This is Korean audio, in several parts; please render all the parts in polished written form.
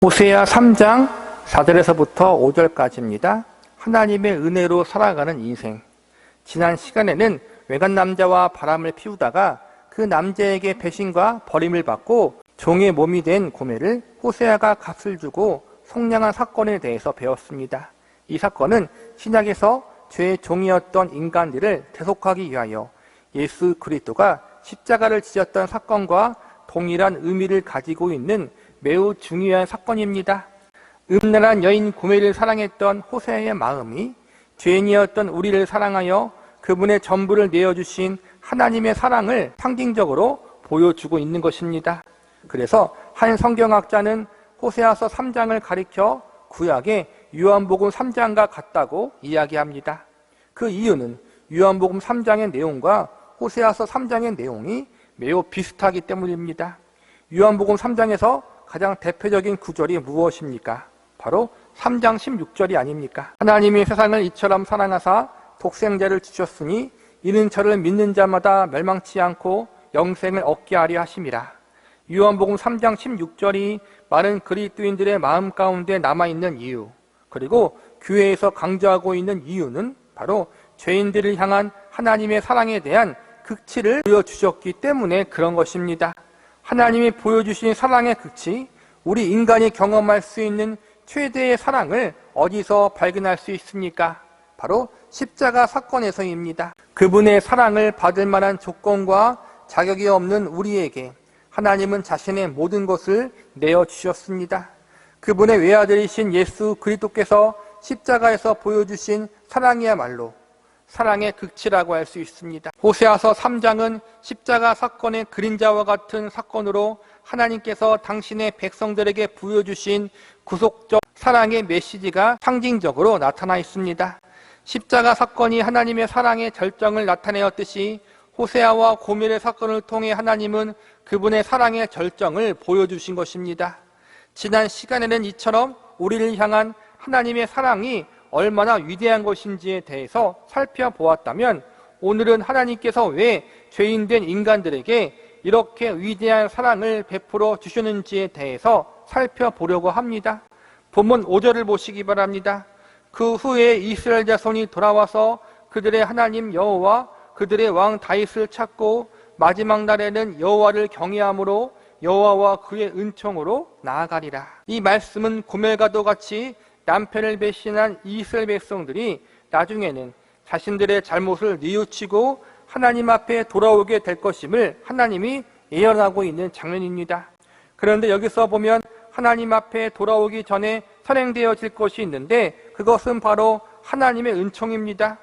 호세아 3장 4절에서부터 5절까지입니다. 하나님의 은혜로 살아가는 인생. 지난 시간에는 외간 남자와 바람을 피우다가 그 남자에게 배신과 버림을 받고 종의 몸이 된 고멜을 호세아가 값을 주고 속량한 사건에 대해서 배웠습니다. 이 사건은 신약에서 죄의 종이었던 인간들을 대속하기 위하여 예수 그리스도가 십자가를 지셨던 사건과 동일한 의미를 가지고 있는 매우 중요한 사건입니다. 음란한 여인 고멜을 사랑했던 호세아의 마음이 죄인이었던 우리를 사랑하여 그분의 전부를 내어주신 하나님의 사랑을 상징적으로 보여주고 있는 것입니다. 그래서 한 성경학자는 호세아서 3장을 가리켜 구약의 요한복음 3장과 같다고 이야기합니다. 그 이유는 요한복음 3장의 내용과 호세아서 3장의 내용이 매우 비슷하기 때문입니다. 요한복음 3장에서 가장 대표적인 구절이 무엇입니까? 바로 3장 16절이 아닙니까? 하나님이 세상을 이처럼 사랑하사 독생자를 주셨으니 이는 저를 믿는 자마다 멸망치 않고 영생을 얻게 하려 하심이라. 요한복음 3장 16절이 많은 그리스도인들의 마음 가운데 남아있는 이유, 그리고 교회에서 강조하고 있는 이유는 바로 죄인들을 향한 하나님의 사랑에 대한 극치를 보여주셨기 때문에 그런 것입니다. 하나님이 보여주신 사랑의 극치, 우리 인간이 경험할 수 있는 최대의 사랑을 어디서 발견할 수 있습니까? 바로 십자가 사건에서입니다. 그분의 사랑을 받을 만한 조건과 자격이 없는 우리에게 하나님은 자신의 모든 것을 내어주셨습니다. 그분의 외아들이신 예수 그리스도께서 십자가에서 보여주신 사랑이야말로 사랑의 극치라고 할 수 있습니다. 호세아서 3장은 십자가 사건의 그림자와 같은 사건으로 하나님께서 당신의 백성들에게 부여주신 구속적 사랑의 메시지가 상징적으로 나타나 있습니다. 십자가 사건이 하나님의 사랑의 절정을 나타내었듯이 호세아와 고멜의 사건을 통해 하나님은 그분의 사랑의 절정을 보여주신 것입니다. 지난 시간에는 이처럼 우리를 향한 하나님의 사랑이 얼마나 위대한 것인지에 대해서 살펴보았다면, 오늘은 하나님께서 왜 죄인된 인간들에게 이렇게 위대한 사랑을 베풀어 주셨는지에 대해서 살펴보려고 합니다. 본문 5절을 보시기 바랍니다. 그 후에 이스라엘 자손이 돌아와서 그들의 하나님 여호와 그들의 왕 다윗을 찾고 마지막 날에는 여호와를 경외함으로 여호와와 그의 은총으로 나아가리라. 이 말씀은 고멜과도 같이 남편을 배신한 이스라엘 백성들이 나중에는 자신들의 잘못을 뉘우치고 하나님 앞에 돌아오게 될 것임을 하나님이 예언하고 있는 장면입니다. 그런데 여기서 보면 하나님 앞에 돌아오기 전에 선행되어질 것이 있는데, 그것은 바로 하나님의 은총입니다.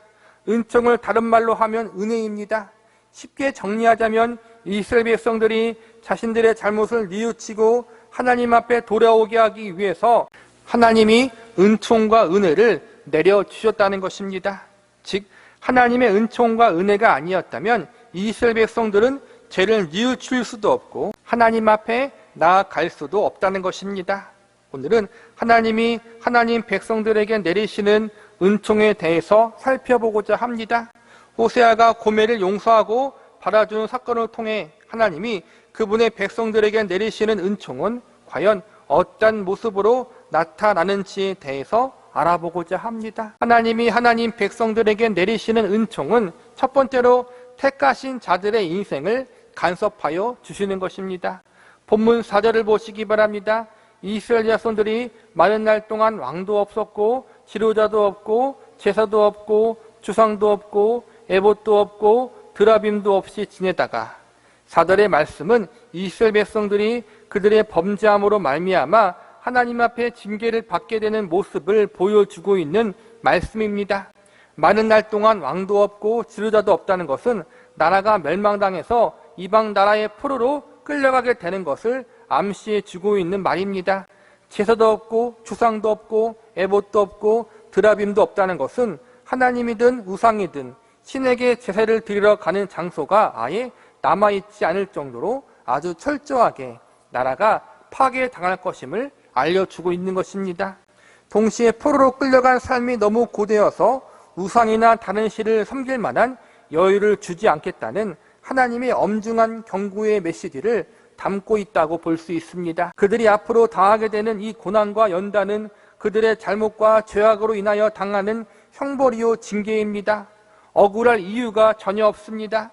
은총을 다른 말로 하면 은혜입니다. 쉽게 정리하자면 이스라엘 백성들이 자신들의 잘못을 뉘우치고 하나님 앞에 돌아오게 하기 위해서 하나님이 은총과 은혜를 내려주셨다는 것입니다. 즉, 하나님의 은총과 은혜가 아니었다면 이스라엘 백성들은 죄를 뉘우칠 수도 없고 하나님 앞에 나아갈 수도 없다는 것입니다. 오늘은 하나님이 하나님 백성들에게 내리시는 은총에 대해서 살펴보고자 합니다. 호세아가 고멜을 용서하고 받아주는 사건을 통해 하나님이 그분의 백성들에게 내리시는 은총은 과연 어떤 모습으로 나타나는지에 대해서 알아보고자 합니다. 하나님이 하나님 백성들에게 내리시는 은총은 첫 번째로 택하신 자들의 인생을 간섭하여 주시는 것입니다. 본문 4절을 보시기 바랍니다. 이스라엘 자손들이 많은 날 동안 왕도 없었고 지도자도 없고 제사도 없고 주상도 없고 에봇도 없고 드라빔도 없이 지내다가, 4절의 말씀은 이스라엘 백성들이 그들의 범죄함으로 말미암아 하나님 앞에 징계를 받게 되는 모습을 보여주고 있는 말씀입니다. 많은 날 동안 왕도 없고 지도자도 없다는 것은 나라가 멸망당해서 이방 나라의 포로로 끌려가게 되는 것을 암시해 주고 있는 말입니다. 제사도 없고 주상도 없고 에봇도 없고 드라빔도 없다는 것은 하나님이든 우상이든 신에게 제사를 드리러 가는 장소가 아예 남아있지 않을 정도로 아주 철저하게 나라가 파괴당할 것임을 알려주고 있는 것입니다. 동시에 포로로 끌려간 삶이 너무 고되어서 우상이나 다른 신을 섬길 만한 여유를 주지 않겠다는 하나님의 엄중한 경고의 메시지를 담고 있다고 볼 수 있습니다. 그들이 앞으로 당하게 되는 이 고난과 연단은 그들의 잘못과 죄악으로 인하여 당하는 형벌이요 징계입니다. 억울할 이유가 전혀 없습니다.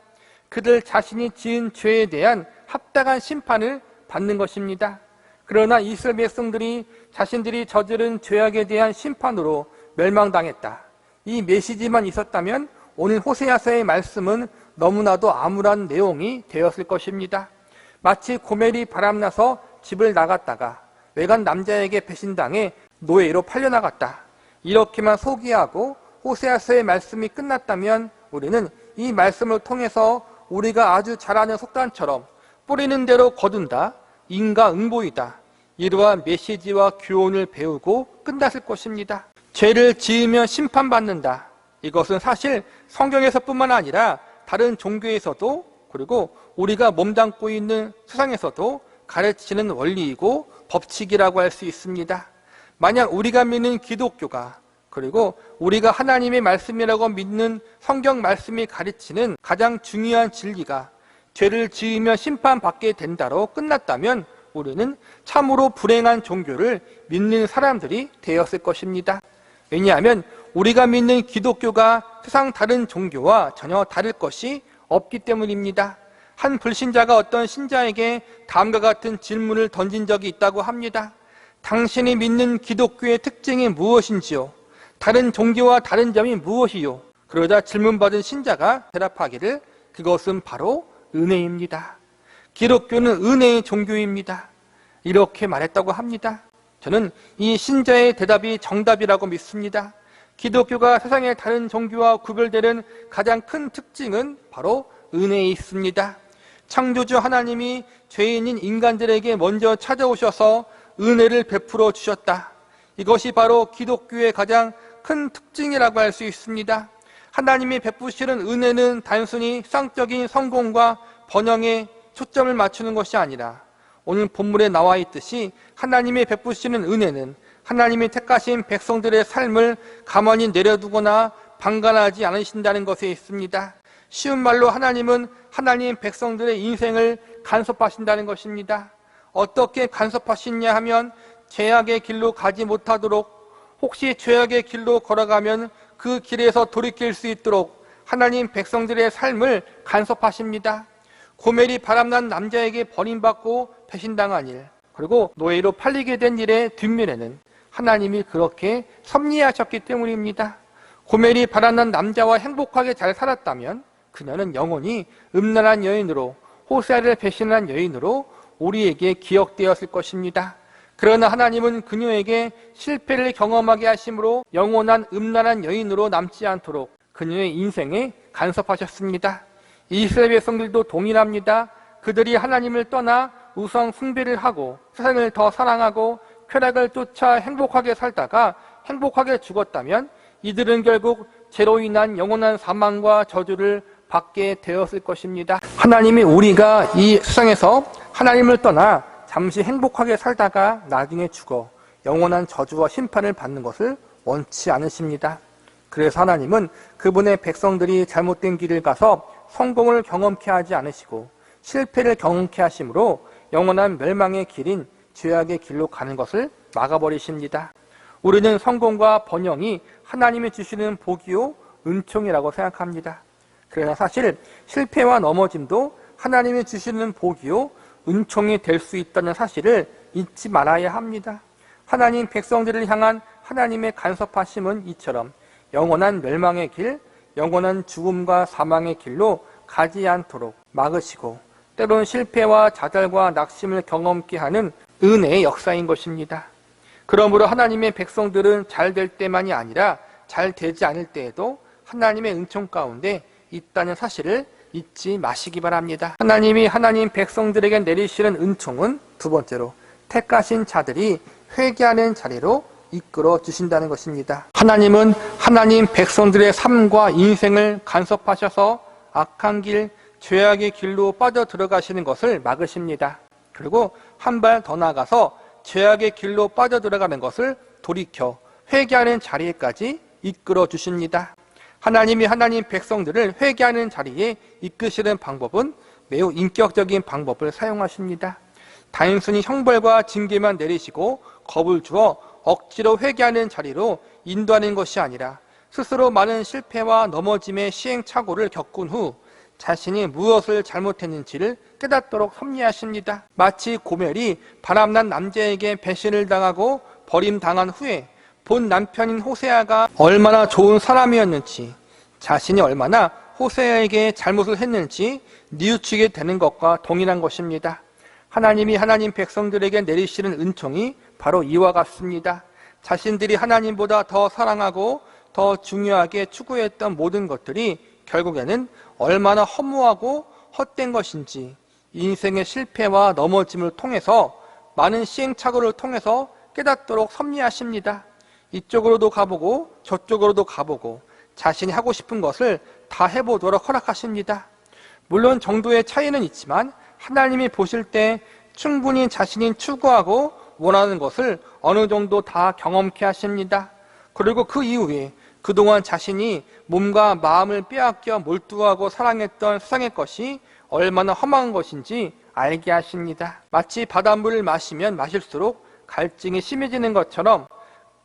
그들 자신이 지은 죄에 대한 합당한 심판을 받는 것입니다. 그러나 이스라엘 백성들이 자신들이 저지른 죄악에 대한 심판으로 멸망당했다. 이 메시지만 있었다면 오늘 호세아서의 말씀은 너무나도 암울한 내용이 되었을 것입니다. 마치 고멜이 바람나서 집을 나갔다가 외간 남자에게 배신당해 노예로 팔려나갔다. 이렇게만 소개하고 호세아서의 말씀이 끝났다면 우리는 이 말씀을 통해서 우리가 아주 잘 아는 속담처럼 뿌리는 대로 거둔다, 인과응보이다, 이러한 메시지와 교훈을 배우고 끝났을 것입니다. 죄를 지으면 심판받는다. 이것은 사실 성경에서뿐만 아니라 다른 종교에서도 그리고 우리가 몸담고 있는 세상에서도 가르치는 원리이고 법칙이라고 할 수 있습니다. 만약 우리가 믿는 기독교가 그리고 우리가 하나님의 말씀이라고 믿는 성경 말씀이 가르치는 가장 중요한 진리가 죄를 지으면 심판받게 된다로 끝났다면 우리는 참으로 불행한 종교를 믿는 사람들이 되었을 것입니다. 왜냐하면 우리가 믿는 기독교가 세상 다른 종교와 전혀 다를 것이 없기 때문입니다. 한 불신자가 어떤 신자에게 다음과 같은 질문을 던진 적이 있다고 합니다. 당신이 믿는 기독교의 특징이 무엇인지요? 다른 종교와 다른 점이 무엇이요? 그러자 질문받은 신자가 대답하기를 그것은 바로 은혜입니다. 기독교는 은혜의 종교입니다. 이렇게 말했다고 합니다. 저는 이 신자의 대답이 정답이라고 믿습니다. 기독교가 세상의 다른 종교와 구별되는 가장 큰 특징은 바로 은혜에 있습니다. 창조주 하나님이 죄인인 인간들에게 먼저 찾아오셔서 은혜를 베풀어 주셨다. 이것이 바로 기독교의 가장 큰 특징이라고 할 수 있습니다. 하나님이 베푸시는 은혜는 단순히 쌍적인 성공과 번영에 초점을 맞추는 것이 아니라 오늘 본문에 나와 있듯이 하나님이 베푸시는 은혜는 하나님이 택하신 백성들의 삶을 가만히 내려두거나 방관하지 않으신다는 것에 있습니다. 쉬운 말로 하나님은 하나님 백성들의 인생을 간섭하신다는 것입니다. 어떻게 간섭하시냐 하면 죄악의 길로 가지 못하도록 혹시 죄악의 길로 걸어가면 그 길에서 돌이킬 수 있도록 하나님 백성들의 삶을 간섭하십니다. 고멜이 바람난 남자에게 버림받고 배신당한 일 그리고 노예로 팔리게 된 일의 뒷면에는 하나님이 그렇게 섭리하셨기 때문입니다. 고멜이 바람난 남자와 행복하게 잘 살았다면 그녀는 영원히 음란한 여인으로 호세아를 배신한 여인으로 우리에게 기억되었을 것입니다. 그러나 하나님은 그녀에게 실패를 경험하게 하심으로 영원한 음란한 여인으로 남지 않도록 그녀의 인생에 간섭하셨습니다. 이스라엘 백성들도 동일합니다. 그들이 하나님을 떠나 우상 숭배를 하고 세상을 더 사랑하고 쾌락을 쫓아 행복하게 살다가 행복하게 죽었다면 이들은 결국 죄로 인한 영원한 사망과 저주를 받게 되었을 것입니다. 하나님이 우리가 이 세상에서 하나님을 떠나 잠시 행복하게 살다가 나중에 죽어 영원한 저주와 심판을 받는 것을 원치 않으십니다. 그래서 하나님은 그분의 백성들이 잘못된 길을 가서 성공을 경험케 하지 않으시고 실패를 경험케 하심으로 영원한 멸망의 길인 죄악의 길로 가는 것을 막아버리십니다. 우리는 성공과 번영이 하나님이 주시는 복이요 은총이라고 생각합니다. 그러나 사실 실패와 넘어짐도 하나님이 주시는 복이요 은총이 될 수 있다는 사실을 잊지 말아야 합니다. 하나님 백성들을 향한 하나님의 간섭하심은 이처럼 영원한 멸망의 길, 영원한 죽음과 사망의 길로 가지 않도록 막으시고 때론 실패와 좌절과 낙심을 경험케 하는 은혜의 역사인 것입니다. 그러므로 하나님의 백성들은 잘 될 때만이 아니라 잘 되지 않을 때에도 하나님의 은총 가운데 있다는 사실을 잊지 마시기 바랍니다. 하나님이 하나님 백성들에게 내리시는 은총은 두 번째로 택하신 자들이 회개하는 자리로 이끌어 주신다는 것입니다. 하나님은 하나님 백성들의 삶과 인생을 간섭하셔서 악한 길, 죄악의 길로 빠져 들어가시는 것을 막으십니다. 그리고 한 발 더 나아가서 죄악의 길로 빠져 들어가는 것을 돌이켜 회개하는 자리에까지 이끌어 주십니다. 하나님이 하나님 백성들을 회개하는 자리에 이끄시는 방법은 매우 인격적인 방법을 사용하십니다. 단순히 형벌과 징계만 내리시고 겁을 주어 억지로 회개하는 자리로 인도하는 것이 아니라 스스로 많은 실패와 넘어짐의 시행착오를 겪은 후 자신이 무엇을 잘못했는지를 깨닫도록 섭리하십니다. 마치 고멜이 바람난 남자에게 배신을 당하고 버림당한 후에 본 남편인 호세아가 얼마나 좋은 사람이었는지, 자신이 얼마나 호세아에게 잘못을 했는지 뉘우치게 되는 것과 동일한 것입니다. 하나님이 하나님 백성들에게 내리시는 은총이 바로 이와 같습니다. 자신들이 하나님보다 더 사랑하고 더 중요하게 추구했던 모든 것들이 결국에는 얼마나 허무하고 헛된 것인지 인생의 실패와 넘어짐을 통해서, 많은 시행착오를 통해서 깨닫도록 섭리하십니다. 이쪽으로도 가보고 저쪽으로도 가보고 자신이 하고 싶은 것을 다 해보도록 허락하십니다. 물론 정도의 차이는 있지만 하나님이 보실 때 충분히 자신이 추구하고 원하는 것을 어느 정도 다 경험케 하십니다. 그리고 그 이후에 그동안 자신이 몸과 마음을 빼앗겨 몰두하고 사랑했던 세상의 것이 얼마나 험한 것인지 알게 하십니다. 마치 바닷물을 마시면 마실수록 갈증이 심해지는 것처럼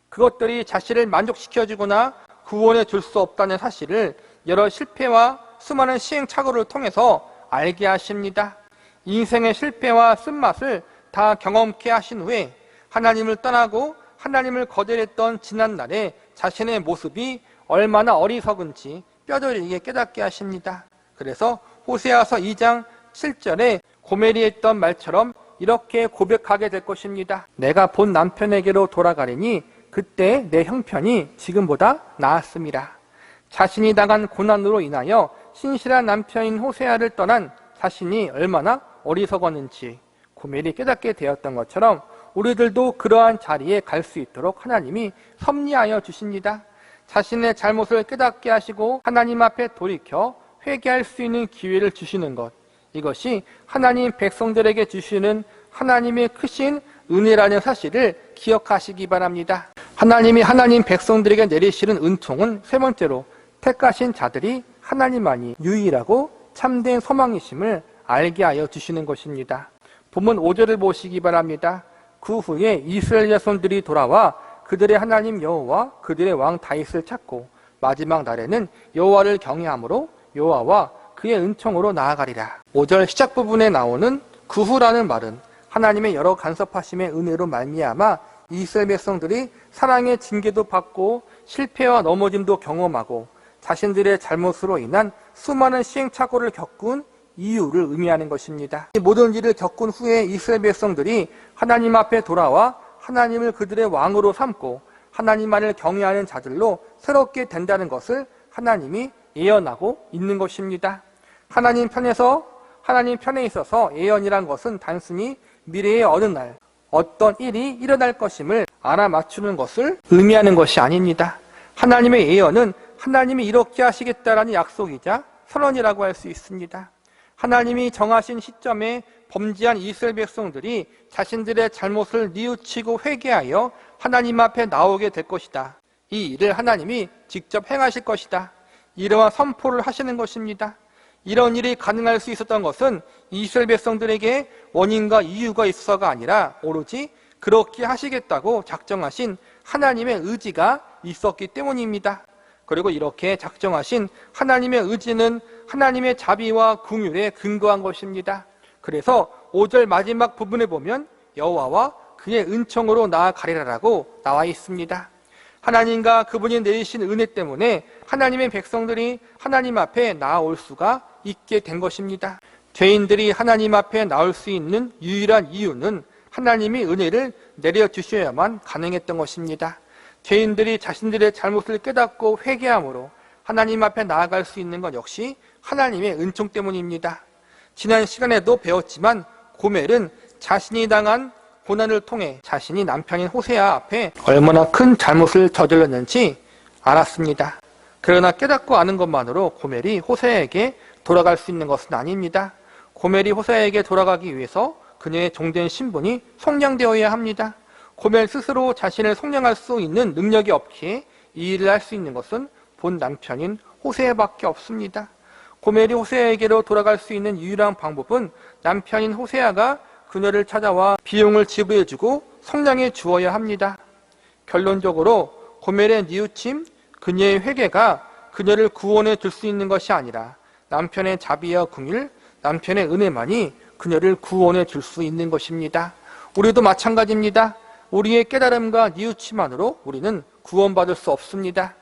그것들이 자신을 만족시켜주거나 구원해 줄 수 없다는 사실을 여러 실패와 수많은 시행착오를 통해서 알게 하십니다. 인생의 실패와 쓴맛을 다 경험케 하신 후에 하나님을 떠나고 하나님을 거절했던 지난날에 자신의 모습이 얼마나 어리석은지 뼈저리게 깨닫게 하십니다. 그래서 호세아서 2장 7절에 고멜이 했던 말처럼 이렇게 고백하게 될 것입니다. 내가 본 남편에게로 돌아가리니 그때 내 형편이 지금보다 나았습니다. 자신이 당한 고난으로 인하여 신실한 남편인 호세아를 떠난 자신이 얼마나 어리석었는지 고멜이 깨닫게 되었던 것처럼 우리들도 그러한 자리에 갈 수 있도록 하나님이 섭리하여 주십니다. 자신의 잘못을 깨닫게 하시고 하나님 앞에 돌이켜 회개할 수 있는 기회를 주시는 것, 이것이 하나님 백성들에게 주시는 하나님의 크신 은혜라는 사실을 기억하시기 바랍니다. 하나님이 하나님 백성들에게 내리시는 은총은 세 번째로 택하신 자들이 하나님만이 유일하고 참된 소망이심을 알게 하여 주시는 것입니다. 본문 5절을 보시기 바랍니다. 그 후에 이스라엘 자손들이 돌아와 그들의 하나님 여호와 그들의 왕 다윗을 찾고 마지막 날에는 여호와를 경외함으로 여호와와 그의 은총으로 나아가리라. 5절 시작 부분에 나오는 그 후라는 말은 하나님의 여러 간섭하심의 은혜로 말미암아 이스라엘 백성들이 사랑의 징계도 받고 실패와 넘어짐도 경험하고 자신들의 잘못으로 인한 수많은 시행착오를 겪은 이유를 의미하는 것입니다. 이 모든 일을 겪은 후에 이스라엘 백성들이 하나님 앞에 돌아와 하나님을 그들의 왕으로 삼고 하나님만을 경외하는 자들로 새롭게 된다는 것을 하나님이 예언하고 있는 것입니다. 하나님 편에 있어서 예언이란 것은 단순히 미래의 어느 날 어떤 일이 일어날 것임을 알아맞추는 것을 의미하는 것이 아닙니다. 하나님의 예언은 하나님이 이렇게 하시겠다라는 약속이자 선언이라고 할 수 있습니다. 하나님이 정하신 시점에 범죄한 이스라엘 백성들이 자신들의 잘못을 뉘우치고 회개하여 하나님 앞에 나오게 될 것이다. 이 일을 하나님이 직접 행하실 것이다. 이러한 선포를 하시는 것입니다. 이런 일이 가능할 수 있었던 것은 이스라엘 백성들에게 원인과 이유가 있어서가 아니라 오로지 그렇게 하시겠다고 작정하신 하나님의 의지가 있었기 때문입니다. 그리고 이렇게 작정하신 하나님의 의지는 하나님의 자비와 긍휼에 근거한 것입니다. 그래서 5절 마지막 부분에 보면 여호와와 그의 은총으로 나아가리라라고 나와 있습니다. 하나님과 그분이 내리신 은혜 때문에 하나님의 백성들이 하나님 앞에 나아올 수가 있게 된 것입니다. 죄인들이 하나님 앞에 나올 수 있는 유일한 이유는 하나님이 은혜를 내려주셔야만 가능했던 것입니다. 죄인들이 자신들의 잘못을 깨닫고 회개함으로 하나님 앞에 나아갈 수 있는 것 역시 하나님의 은총 때문입니다. 지난 시간에도 배웠지만 고멜은 자신이 당한 고난을 통해 자신이 남편인 호세아 앞에 얼마나 큰 잘못을 저질렀는지 알았습니다. 그러나 깨닫고 아는 것만으로 고멜이 호세아에게 돌아갈 수 있는 것은 아닙니다. 고멜이 호세아에게 돌아가기 위해서 그녀의 종된 신분이 속량되어야 합니다. 고멜 스스로 자신을 속량할 수 있는 능력이 없기에 이 일을 할 수 있는 것은 본 남편인 호세아밖에 없습니다. 고멜이 호세아에게로 돌아갈 수 있는 유일한 방법은 남편인 호세아가 그녀를 찾아와 비용을 지불해주고 성량해 주어야 합니다. 결론적으로 고멜의 뉘우침, 그녀의 회개가 그녀를 구원해 줄 수 있는 것이 아니라 남편의 자비와 긍휼, 남편의 은혜만이 그녀를 구원해 줄 수 있는 것입니다. 우리도 마찬가지입니다. 우리의 깨달음과 뉘우침만으로 우리는 구원받을 수 없습니다.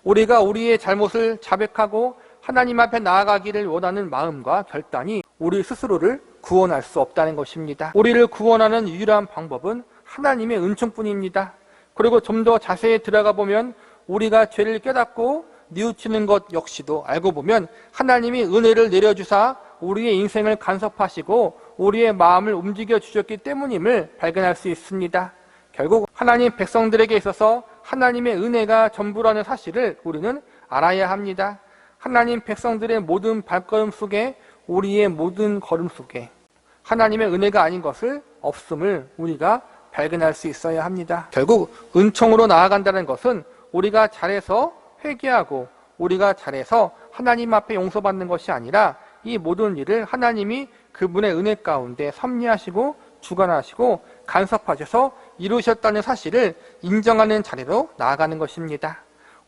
우리가 우리의 잘못을 자백하고 하나님 앞에 나아가기를 원하는 마음과 결단이 우리 스스로를 구원할 수 없다는 것입니다. 우리를 구원하는 유일한 방법은 하나님의 은총뿐입니다. 그리고 좀 더 자세히 들어가 보면 우리가 죄를 깨닫고 뉘우치는 것 역시도 알고 보면 하나님이 은혜를 내려주사 우리의 인생을 간섭하시고 우리의 마음을 움직여 주셨기 때문임을 발견할 수 있습니다. 결국 하나님 백성들에게 있어서 하나님의 은혜가 전부라는 사실을 우리는 알아야 합니다. 하나님 백성들의 모든 발걸음 속에, 우리의 모든 걸음 속에 하나님의 은혜가 아닌 것을 없음을 우리가 발견할 수 있어야 합니다. 결국 은총으로 나아간다는 것은 우리가 잘해서 회개하고 우리가 잘해서 하나님 앞에 용서받는 것이 아니라 이 모든 일을 하나님이 그분의 은혜 가운데 섭리하시고 주관하시고 간섭하셔서 이루셨다는 사실을 인정하는 자리로 나아가는 것입니다.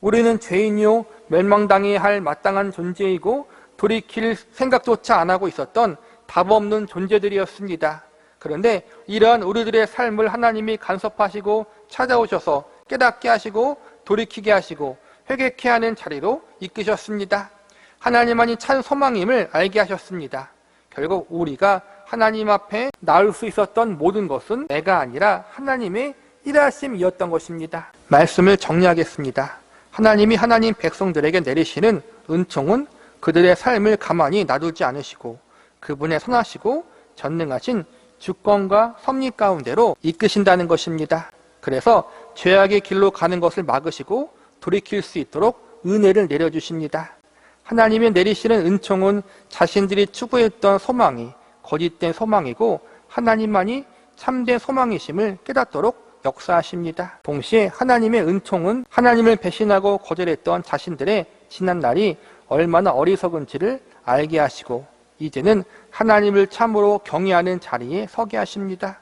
우리는 죄인이요 멸망당해야 할 마땅한 존재이고 돌이킬 생각조차 안 하고 있었던 답 없는 존재들이었습니다. 그런데 이러한 우리들의 삶을 하나님이 간섭하시고 찾아오셔서 깨닫게 하시고 돌이키게 하시고 회개케 하는 자리로 이끄셨습니다. 하나님만이 참 소망임을 알게 하셨습니다. 결국 우리가 하나님 앞에 나올 수 있었던 모든 것은 내가 아니라 하나님의 일하심이었던 것입니다. 말씀을 정리하겠습니다. 하나님이 하나님 백성들에게 내리시는 은총은 그들의 삶을 가만히 놔두지 않으시고 그분의 선하시고 전능하신 주권과 섭리 가운데로 이끄신다는 것입니다. 그래서 죄악의 길로 가는 것을 막으시고 돌이킬 수 있도록 은혜를 내려주십니다. 하나님이 내리시는 은총은 자신들이 추구했던 소망이 거짓된 소망이고 하나님만이 참된 소망이심을 깨닫도록 역사하십니다. 동시에 하나님의 은총은 하나님을 배신하고 거절했던 자신들의 지난 날이 얼마나 어리석은지를 알게 하시고 이제는 하나님을 참으로 경외하는 자리에 서게 하십니다.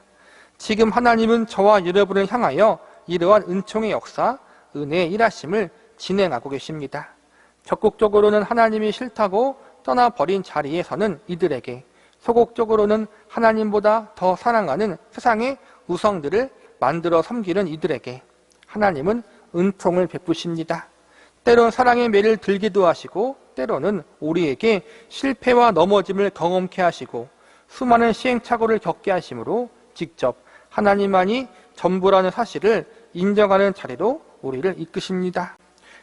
지금 하나님은 저와 여러분을 향하여 이러한 은총의 역사, 은혜의 일하심을 진행하고 계십니다. 적극적으로는 하나님이 싫다고 떠나버린 자리에 서는 이들에게, 소극적으로는 하나님보다 더 사랑하는 세상의 우상들을 만들어 섬기는 이들에게 하나님은 은총을 베푸십니다. 때론 사랑의 매를 들기도 하시고 때로는 우리에게 실패와 넘어짐을 경험케 하시고 수많은 시행착오를 겪게 하심으로 직접 하나님만이 전부라는 사실을 인정하는 자리로 우리를 이끄십니다.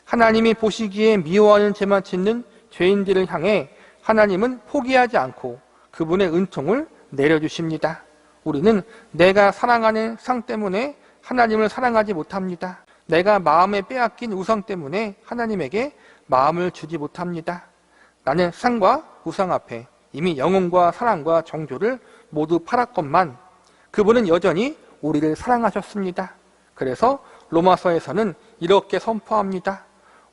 하나님이 보시기에 미워하는 죄만 짓는 죄인들을 향해 하나님은 포기하지 않고 그분의 은총을 내려주십니다. 우리는 내가 사랑하는 상 때문에 하나님을 사랑하지 못합니다. 내가 마음에 빼앗긴 우상 때문에 하나님에게 마음을 주지 못합니다. 나는 상과 우상 앞에 이미 영혼과 사랑과 정조를 모두 팔았건만 그분은 여전히 우리를 사랑하셨습니다. 그래서 로마서에서는 이렇게 선포합니다.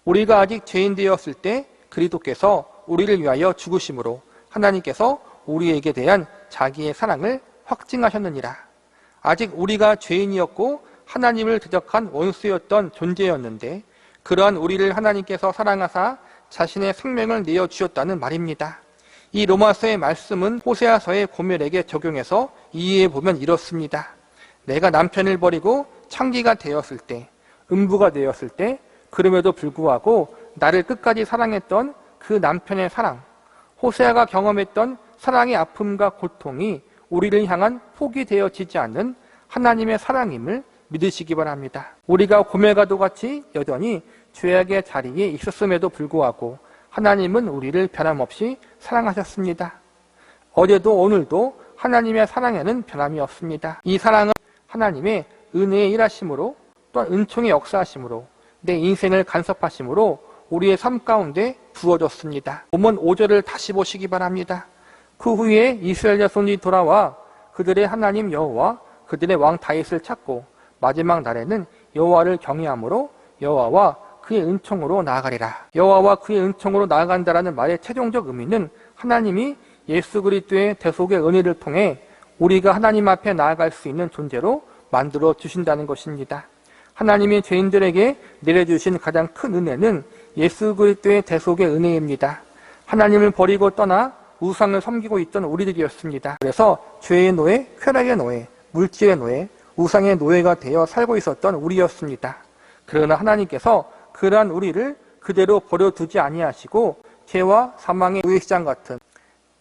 우리가 아직 죄인 되었을 때 그리스도께서 우리를 위하여 죽으심으로 하나님께서 우리에게 대한 자기의 사랑을 확증하셨느니라. 아직 우리가 죄인이었고 하나님을 대적한 원수였던 존재였는데 그러한 우리를 하나님께서 사랑하사 자신의 생명을 내어주셨다는 말입니다. 이 로마서의 말씀은 호세아서의 고멜에게 적용해서 이해해보면 이렇습니다. 내가 남편을 버리고 창기가 되었을 때, 음부가 되었을 때 그럼에도 불구하고 나를 끝까지 사랑했던 그 남편의 사랑, 호세아가 경험했던 사랑의 아픔과 고통이 우리를 향한 포기되어지지 않는 하나님의 사랑임을 믿으시기 바랍니다. 우리가 고멜과도 같이 여전히 죄악의 자리에 있었음에도 불구하고 하나님은 우리를 변함없이 사랑하셨습니다. 어제도 오늘도 하나님의 사랑에는 변함이 없습니다. 이 사랑은 하나님의 은혜의 일하심으로 또한 은총의 역사하심으로 내 인생을 간섭하심으로 우리의 삶 가운데 부어졌습니다. 본문 5절을 다시 보시기 바랍니다. 그 후에 이스라엘 자손이 돌아와 그들의 하나님 여호와 그들의 왕 다윗을 찾고 마지막 날에는 여호와를 경외함으로 여호와와 그의 은총으로 나아가리라. 여호와와 그의 은총으로 나아간다라는 말의 최종적 의미는 하나님이 예수 그리스도의 대속의 은혜를 통해 우리가 하나님 앞에 나아갈 수 있는 존재로 만들어 주신다는 것입니다. 하나님이 죄인들에게 내려주신 가장 큰 은혜는 예수 그리스도의 대속의 은혜입니다. 하나님을 버리고 떠나 우상을 섬기고 있던 우리들이었습니다. 그래서 죄의 노예, 쾌락의 노예, 물질의 노예, 우상의 노예가 되어 살고 있었던 우리였습니다. 그러나 하나님께서 그러한 우리를 그대로 버려두지 아니하시고 죄와 사망의 노예시장 같은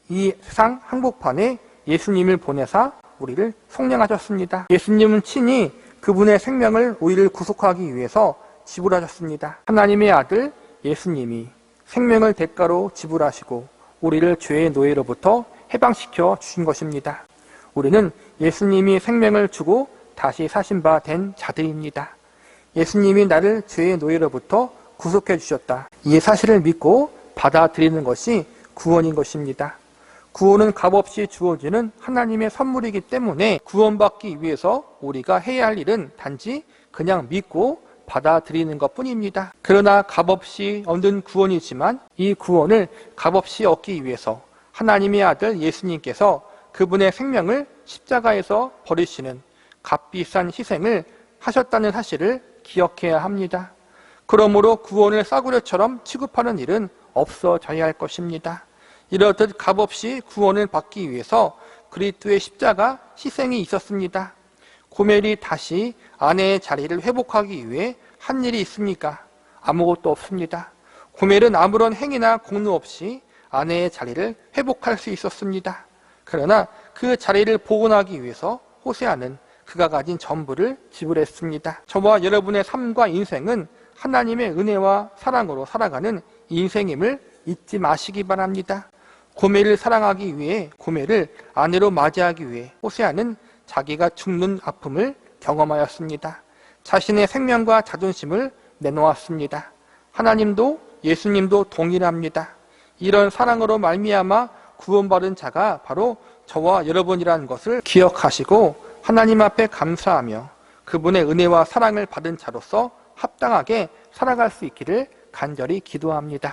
이 세상 한복판에 예수님을 보내사 우리를 속량하셨습니다. 예수님은 친히 그분의 생명을 우리를 구속하기 위해서 지불하셨습니다. 하나님의 아들 예수님이 생명을 대가로 지불하시고 우리를 죄의 노예로부터 해방시켜 주신 것입니다. 우리는 예수님이 생명을 주고 다시 사신 바 된 자들입니다. 예수님이 나를 죄의 노예로부터 구속해 주셨다. 이 사실을 믿고 받아들이는 것이 구원인 것입니다. 구원은 값없이 주어지는 하나님의 선물이기 때문에 구원받기 위해서 우리가 해야 할 일은 단지 그냥 믿고 받아들이는 것뿐입니다. 그러나 값없이 얻는 구원이지만 이 구원을 값없이 얻기 위해서 하나님의 아들 예수님께서 그분의 생명을 십자가에서 버리시는 값비싼 희생을 하셨다는 사실을 기억해야 합니다. 그러므로 구원을 싸구려처럼 취급하는 일은 없어져야 할 것입니다. 이렇듯 값없이 구원을 받기 위해서 그리스도의 십자가 희생이 있었습니다. 고멜이 다시 아내의 자리를 회복하기 위해 한 일이 있습니까? 아무것도 없습니다. 고멜은 아무런 행위나 공로 없이 아내의 자리를 회복할 수 있었습니다. 그러나 그 자리를 복원하기 위해서 호세아는 그가 가진 전부를 지불했습니다. 저와 여러분의 삶과 인생은 하나님의 은혜와 사랑으로 살아가는 인생임을 잊지 마시기 바랍니다. 고멜을 사랑하기 위해, 고멜을 아내로 맞이하기 위해 호세아는 자기가 죽는 아픔을 경험하였습니다. 자신의 생명과 자존심을 내놓았습니다. 하나님도 예수님도 동일합니다. 이런 사랑으로 말미암아 구원받은 자가 바로 저와 여러분이라는 것을 기억하시고 하나님 앞에 감사하며 그분의 은혜와 사랑을 받은 자로서 합당하게 살아갈 수 있기를 간절히 기도합니다.